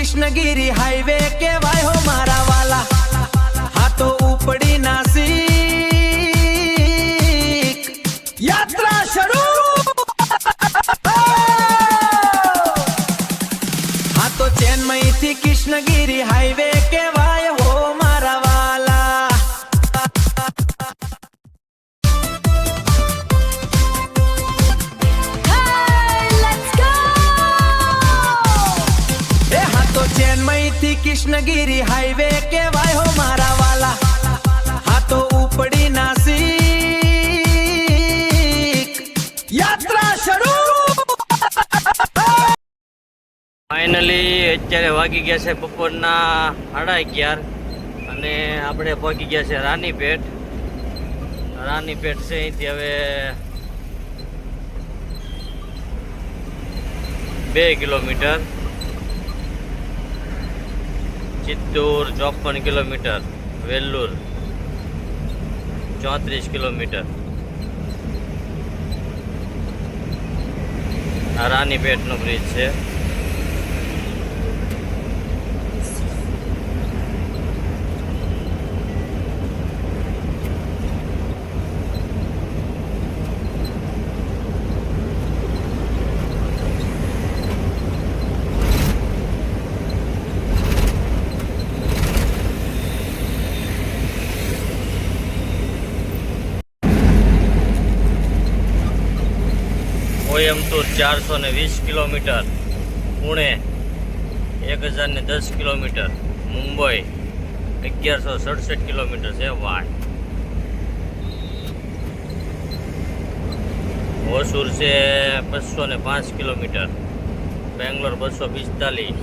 Krishnagiri highway के वाय हो मारा वाला हाथों उपड़ी नासिक यात्रा शुरू हाथों चेन्नई थी कृष्णगिरी हाईवे के वाय हो मारा वाला चेन्नई थी कृष्णगिरी हाईवे के वाय हो मारा वाला हाथों उपड़ी नासिक यात्रा शुरू ફાઇનલી અત્યારે વાગી ગયા છે બપોરના 11:30 અને આપણે પહોંચી ગયા છે રાનીપેટ છે અહીંથી હવે 2 kilometre Chittoor 54 kilometre Vellore 34 kilometre रानीपेटનો બ્રિજ છે Coimbatore 420 kilometre Pune 1010 kilometre Mumbai 1167 kilometre से वाय होसूर से 205 किलोमीटर बेंगलोर 245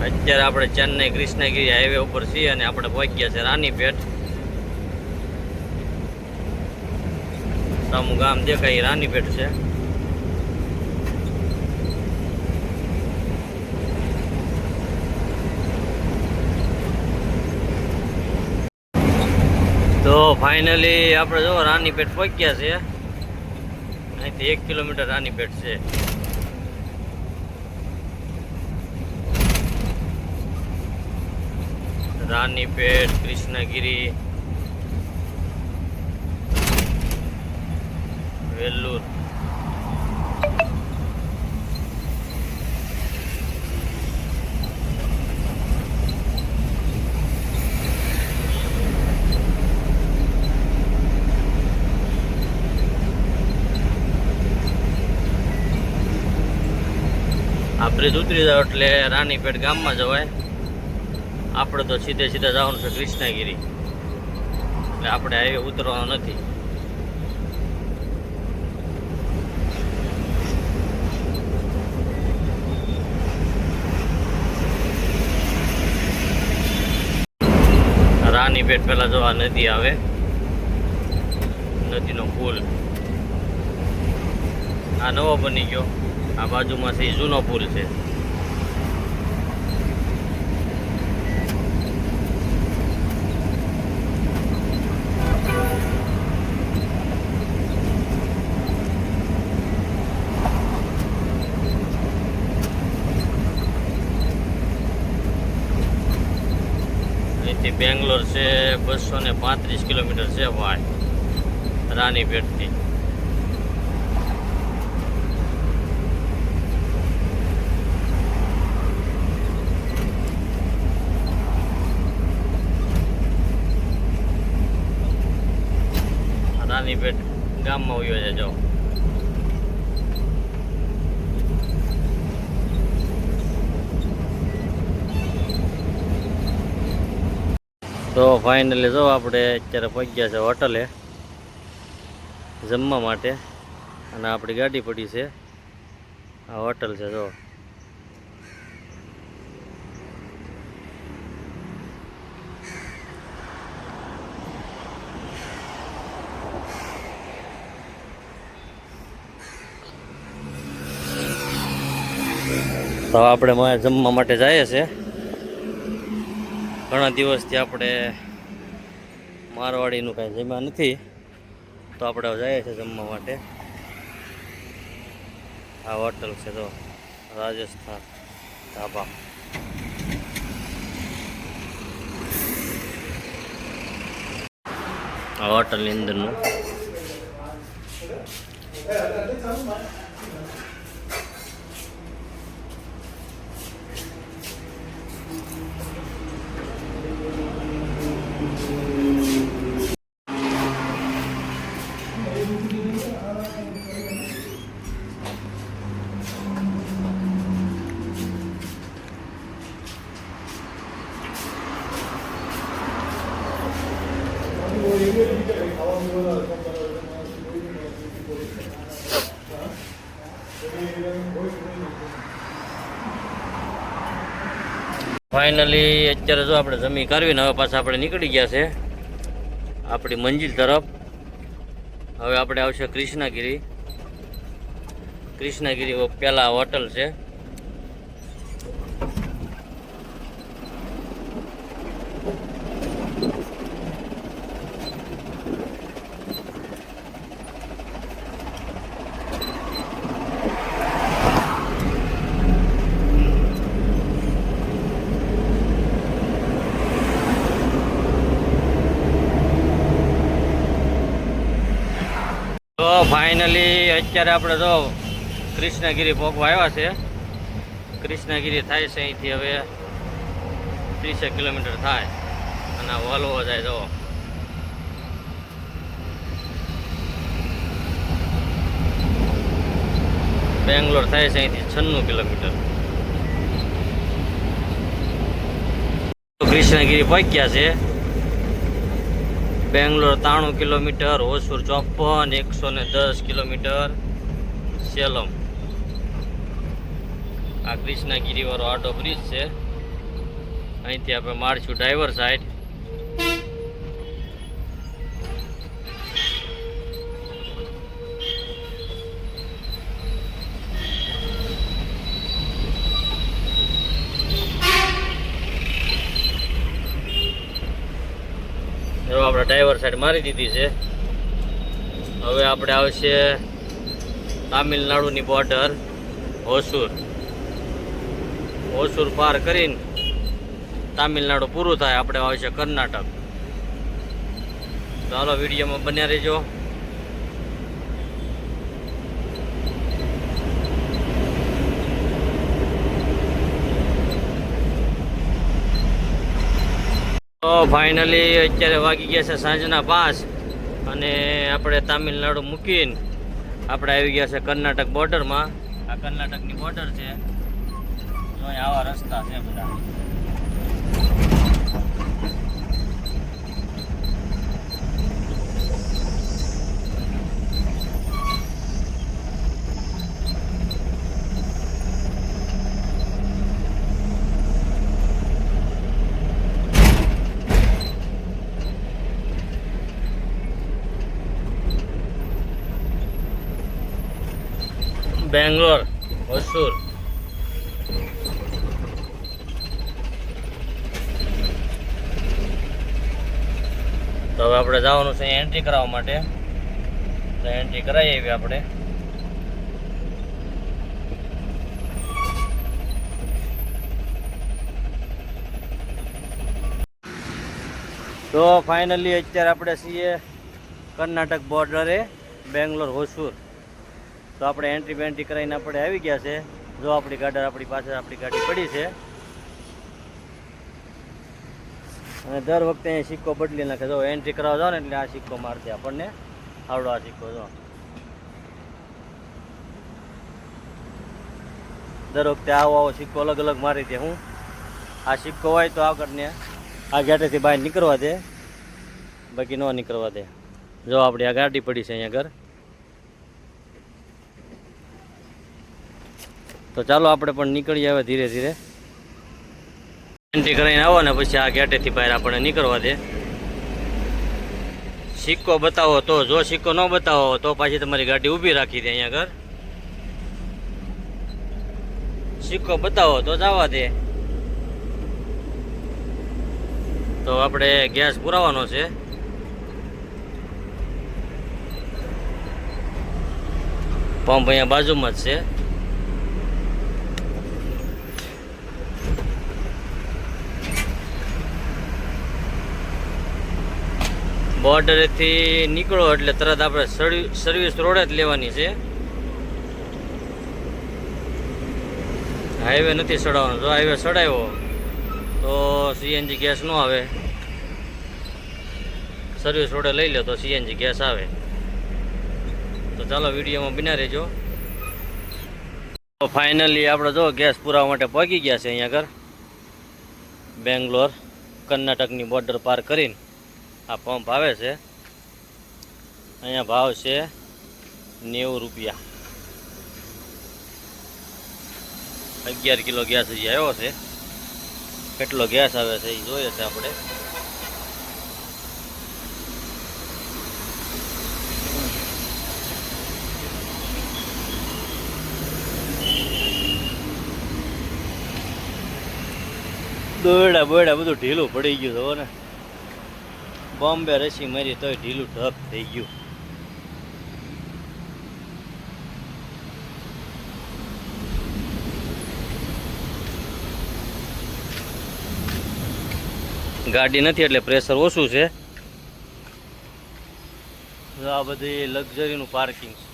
અત્યારે આપણે ચેન્નઈ કૃષ્ણગીરી હાઈવે ઉપર છીએ અને આપણે પહોંચી ગયા છે રાનીપેટ સામું ગામ દેખાય રાનીપેટ છે તો ફાઇનલી આપણે જો રાનીપેટ પહોંચ્યા છે અહીંથી 1 કિલોમીટર રાનીપેટ છે રાનીપેટ કૃષ્ણગીરી વેલ્લુર આ બ્રિજ ઉતરી જાવ એટલે રાનીપેટ ગામમાં જવાય આપણે તો સીધે જવાનું છે કૃષ્ણગીરી એટલે આપણે હાઈવે ઉતરવાનો નથી રાનીપેટ પહેલા જો આ નદી આવે નદીનો પુલ આ નવો બની ગયો આ બાજુમાં છે જૂનો પુલ છે બેંગ્લોર છે 235 કિલોમીટર છે વાય રાનીપેટથી રાનીપેટ ગામમાં ઉયો છે જાઓ તો ફાઇનલી જો આપણે અત્યારે પહોંચ્યા છે હોટલે જમવા માટે અને આપણી ગાડી પડી છે આ હોટલ છે જો તો આપણે જમવા માટે જઈએ છીએ ઘણા દિવસથી આપણે મારવાડીનું કાંઈ જમ્યા નથી તો આપણે જઈએ છીએ જમવા માટે આ હોટલ છે તો રાજસ્થાન ધાબા. આ હોટલની અંદરનું ફાઇનલી અત્યારે જો આપણે જમી કરવીને હવે પાછા આપણે નીકળી ગયા છે આપણી મંજિલ તરફ. હવે આપણે આવશે કૃષ્ણગીરી. કૃષ્ણગીરી પહેલા હોટલ છે. તો ફાઇનલી અત્યારે આપણે જો કૃષ્ણગીરી પહોંચવા આવ્યા છે. કૃષ્ણગીરી થાય છે અહીંથી હવે 30 કિલોમીટર થાય અને વોલ્વો જાય જો. બેંગ્લોર થાય છે અહીંથી 96 કિલોમીટર. કૃષ્ણગીરી પહોંચ્યા છે. Bangalore 93 kilometre, Hosur 54, 110 kilometre, Salem. આ કૃષ્ણગીરી વાળો આડો બ્રિજ છે. અહીંથી આપણે મારશું ડ્રાઈવર સાઈડ. આપણે ડ્રાઈવર સાઈડ મારી દીધી છે. હવે આપણે આવશે તામિલનાડુની બોર્ડર હોસુર. હોસુર પાર કરીને તામિલનાડુ પૂરું થાય આપણે આવશે કર્ણાટક. ચાલો વિડીયોમાં બન્યા રહેજો. તો ફાઇનલી અત્યારે વાગી ગયા છે સાંજના 5 અને આપણે તામિલનાડુ મૂકીને આપણે આવી ગયા છે કર્ણાટક બોર્ડરમાં. આ કર્ણાટકની બોર્ડર છે. જો અહીં આવા રસ્તા છે બધા. બેંગ્લોર, હોસુર. તો હવે આપણે જવાનું છે એન્ટ્રી કરાવવા માટે. તો એન્ટ્રી કરાવી આવી આપણે. તો ફાઇનલી અત્યારે આપણે છીએ કર્ણાટક બોર્ડરે, બેંગ્લોર હોસુર. તો આપણે એન્ટ્રી કરાવીને આપણે આવી ગયા છે. જો આપણી પાછળ આપણી ગાડી પડી છે. અને દર વખતે અહીં સિક્કો બદલી નાખે. જો એન્ટ્રી કરાવવા જાઓ ને એટલે આ સિક્કો મારશે આપણને. આવડો આ સિક્કો જો. દર વખતે આવો સિક્કો અલગ અલગ મારી દે. હું આ સિક્કો હોય તો આગળને આ ગેટેથી બહાર નીકળવા દે, બાકી ન નીકળવા દે. જો આપણી આ ગાડી પડી છે અહીંયા આગળ. તો ચાલો આપણે પણ નીકળી આવે ધીરે ધીરે. એન્ટ્રી કરીને આવો ને પછી આ ગેટેથી બહાર આપણને નીકળવા દે. સિક્કો બતાવો તો, જો સિક્કો ન બતાવો તો પાછી તમારી ગાડી ઊભી રાખી દે અહીંયા આગળ. સિક્કો બતાવો તો જવા દે. તો આપણે ગેસ પુરાવાનો છે. પંપ અહીંયા બાજુમાં જ છે. બોર્ડરેથી નીકળો એટલે તરત આપણે સર્વિસ રોડ જ લેવાની છે. હાઈવે નથી ચડાવવાનો. જો હાઈવે ચડાવ્યો તો સીએનજી ગેસ ન આવે. સર્વિસ રોડે લઈ લો તો સીએનજી ગેસ આવે. તો ચાલો વિડીયોમાં બિના રહેજો. તો ફાઇનલી આપણે જો ગેસ પુરાવા માટે પહોંચી ગયા છે અહીંયા આગળ. બેંગ્લોર કર્ણાટકની બોર્ડર પાર કરીને આ પંપ આવે છે. અહીંયા ભાવ છે 90 રૂપિયા. 11 કિલો ગેસ હજી આવ્યો છે. કેટલો ગેસ આવે છે એ જોઈએ છે આપણે. દોડા બોડા બધું ઢીલું પડી ગયું જો ને. બોમ્બે રસી મારી તોય ઢીલું ઢપ થઈ ગયું. ગાડી નથી એટલે પ્રેશર ઓછું છે. આ બધી લક્ઝરીનું પાર્કિંગ છે.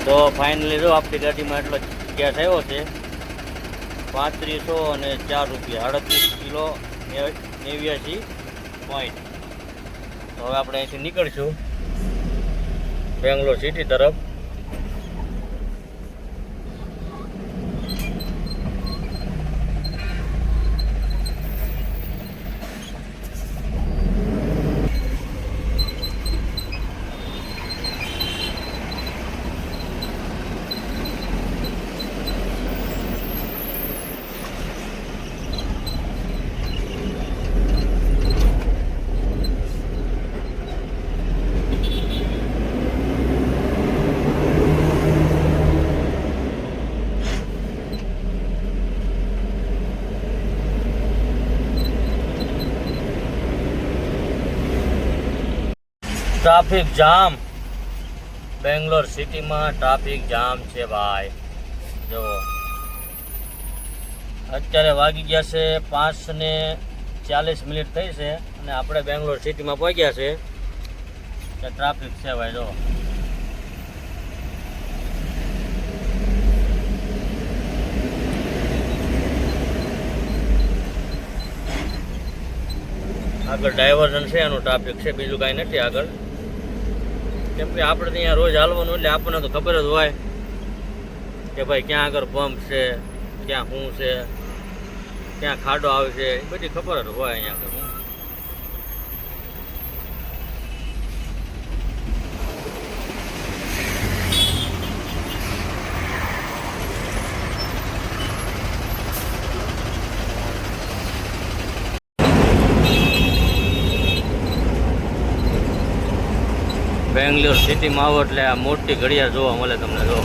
તો ફાઇનલી જો આપણી ગાડીમાં એટલો ગેસ આવ્યો છે 3500 અને 4 રૂપિયા 38 કિલો 89 પોઈન્ટ. તો હવે આપણે અહીંથી નીકળશું બેંગ્લોર સિટી તરફ. Traffic jam. બેંગ્લોર સિટીમાં ટ્રાફિક જામ છે ભાઈ. જો અત્યારે વાગી ગયા છે 5:40 થઈ છે અને આપણે બેંગ્લોર સિટીમાં પહોંચ્યા છે. ટ્રાફિક છે ભાઈ. જો આગળ ડાયવર્ઝન છે એનું ટ્રાફિક છે, બીજું કાંઈ નથી આગળ. કેમ કે આપણે ત્યાં રોજ હાલવાનું એટલે આપણને તો ખબર જ હોય કે ભાઈ ક્યાં આગળ પંપ છે, ક્યાં શું છે, ક્યાં ખાડો આવે છે, એ બધી ખબર જ હોય અહીંયા આગળ. બેંગ્લોર સિટીમાં આવો એટલે આ મોટી ઘડિયાળ જોવા મળે તમને. જો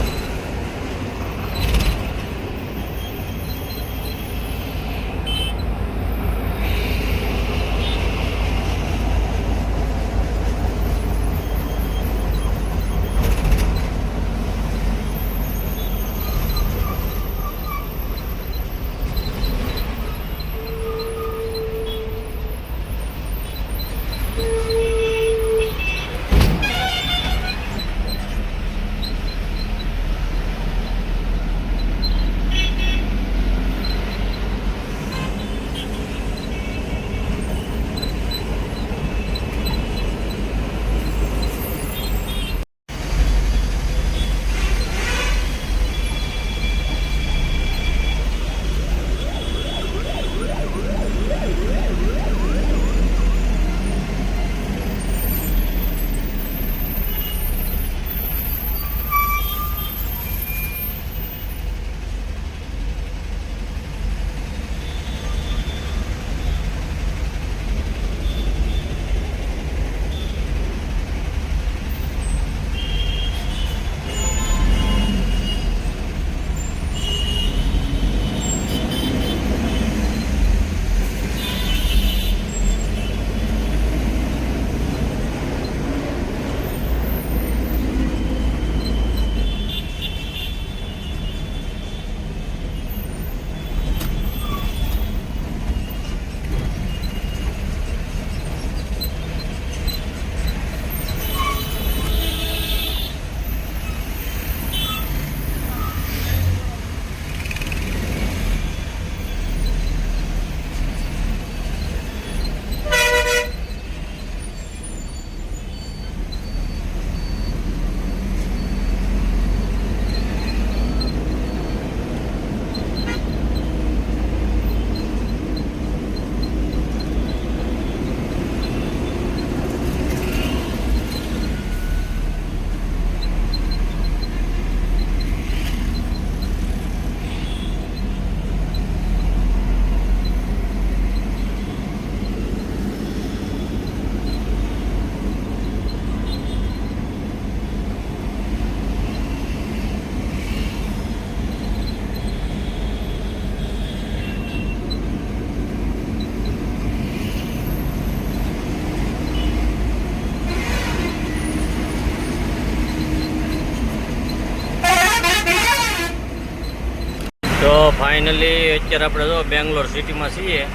ફાઇનલી અત્યારે આપણે જો બેંગ્લોર સિટીમાં છીએ.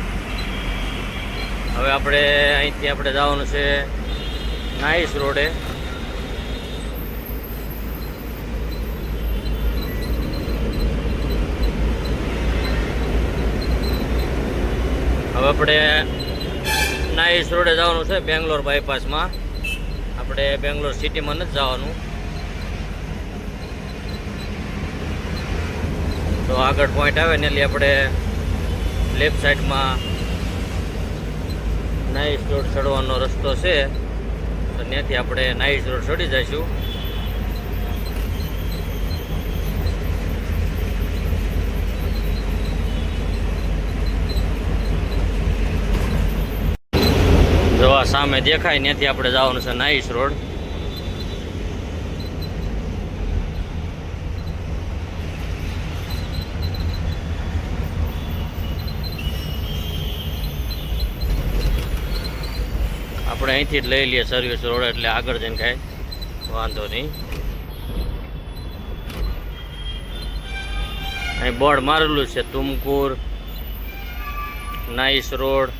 હવે આપણે અહીંથી આપણે જવાનું છે નાઈસ રોડે. હવે આપણે નાઈસ રોડે જવાનું છે બેંગ્લોર બાયપાસમાં. આપણે બેંગ્લોર સિટીમાં નથી જવાનું. તો આગળ પોઈન્ટ આવે ને એટલે આપણે લેફ્ટ સાઈડમાં નાઈસ રોડ ચડવાનો રસ્તો છે, તો ત્યાંથી આપણે નાઈસ રોડ ચડી જઈશું. જો આ સામે દેખાય ત્યાંથી આપણે જવાનું છે નાઈસ રોડ. આપણે અહીંથી જ લઈ લઈએ સર્વિસ રોડ, એટલે આગળ જઈને કાંઈ વાંધો નહીં. અહીં બોર્ડ મારેલું છે તુમકુર નાઈસ રોડ.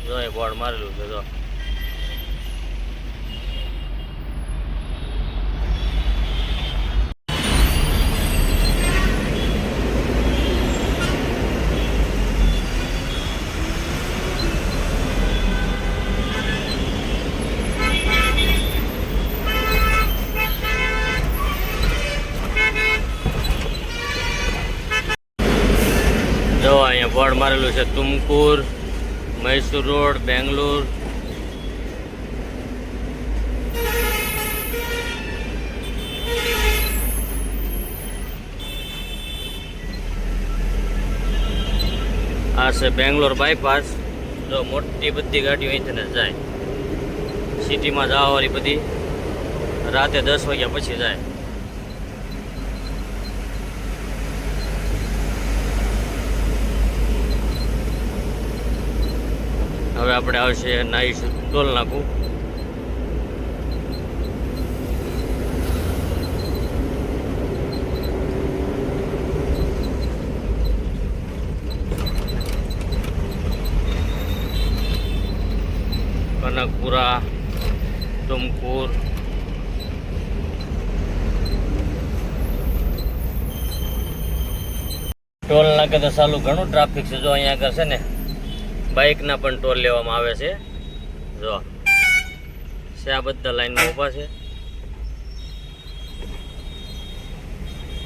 જો એ બોર્ડ મારેલું છે. જો અહીંયા બોર્ડ મારેલું છે તુમકુર મૈસૂર રોડ બેંગ્લોર. આ છે બેંગ્લોર બાયપાસ. જો મોટી બધી ગાડીઓ અહીંથી ને જાય. સિટીમાં જવાવાળી બધી રાતે 10 વાગ્યા પછી જાય. હવે આપણે આવશે નાઈસ ટોલ નાકું. કનકપુરા તુમકુર. ટોલ નાકે તો ચાલુ ઘણું ટ્રાફિક છે. જો અહીંયા આગળ છે ને બાઇકના પણ ટોલ લેવામાં આવે છે. જો આ બધા લાઈનમાં ઊભા છે.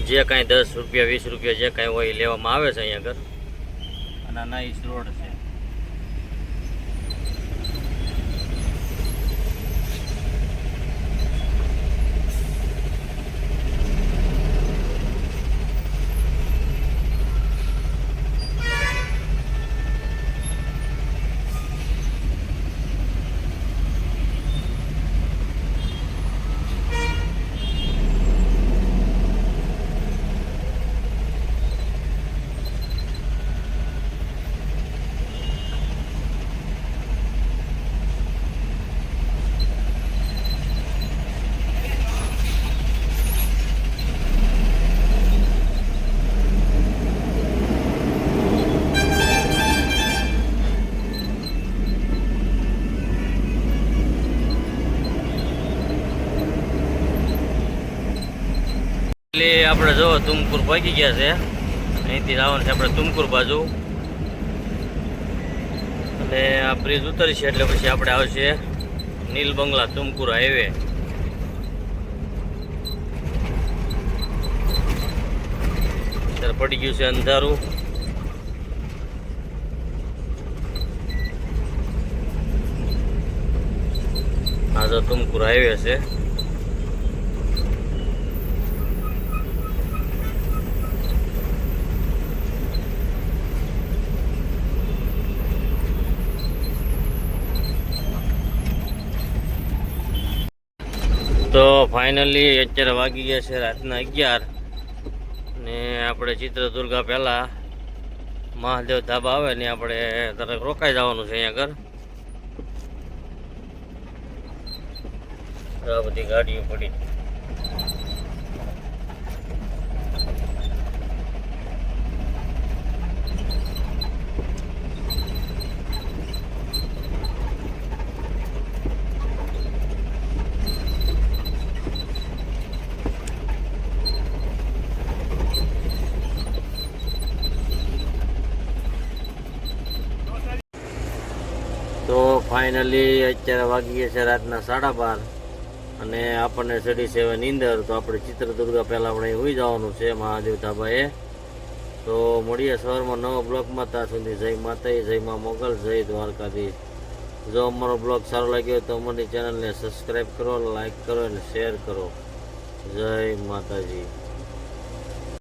જે કાંઈ 10 રૂપિયા 20 રૂપિયા જે કાંઈ હોય એ લેવામાં આવે છે અહીંયા આગળ. અને નાઈસ રોડ છે. એટલે આપણે જો તુમકુર પહોંચી ગયા છે. અહીંથી જવાનું છે આપણે તુમકુર બાજુ. અને આ બ્રિજ ઉતરશે એટલે પછી આપણે આવશે નીલ બંગલા તુમકુર હાઈવે. ત્યારે પડી ગયું છે અંધારું. આ જો તુમકુર હાઈવે છે. તો ફાઇનલી અત્યારે વાગી ગયા છે રાતના 11 ને આપણે ચિત્રદુર્ગા પહેલાં મહાદેવ ધાબા આવે ને આપણે તરત રોકાઈ જવાનું છે. અહીંયા આગળ આ બધી ગાડીઓ પડી. ફાઇનલી અત્યારે વાગી ગયા છે રાતના 12:30 અને આપણને ચડી છે હવે નીંદર. તો આપણે ચિત્રદુર્ગા પહેલાં આપણે અહીં હોઈ જવાનું છે મહાદેવ ધાબાએ. તો મળીએ સવારમાં નવા બ્લોગમાં. ત્યાં સુધી જય માતાજી, જય મા મોગલ, જય દ્વારકાધીશ. જો અમારો બ્લોગ સારો લાગ્યો તો અમારી ચેનલને સબસ્ક્રાઈબ કરો, લાઈક કરો અને શેર કરો. જય માતાજી.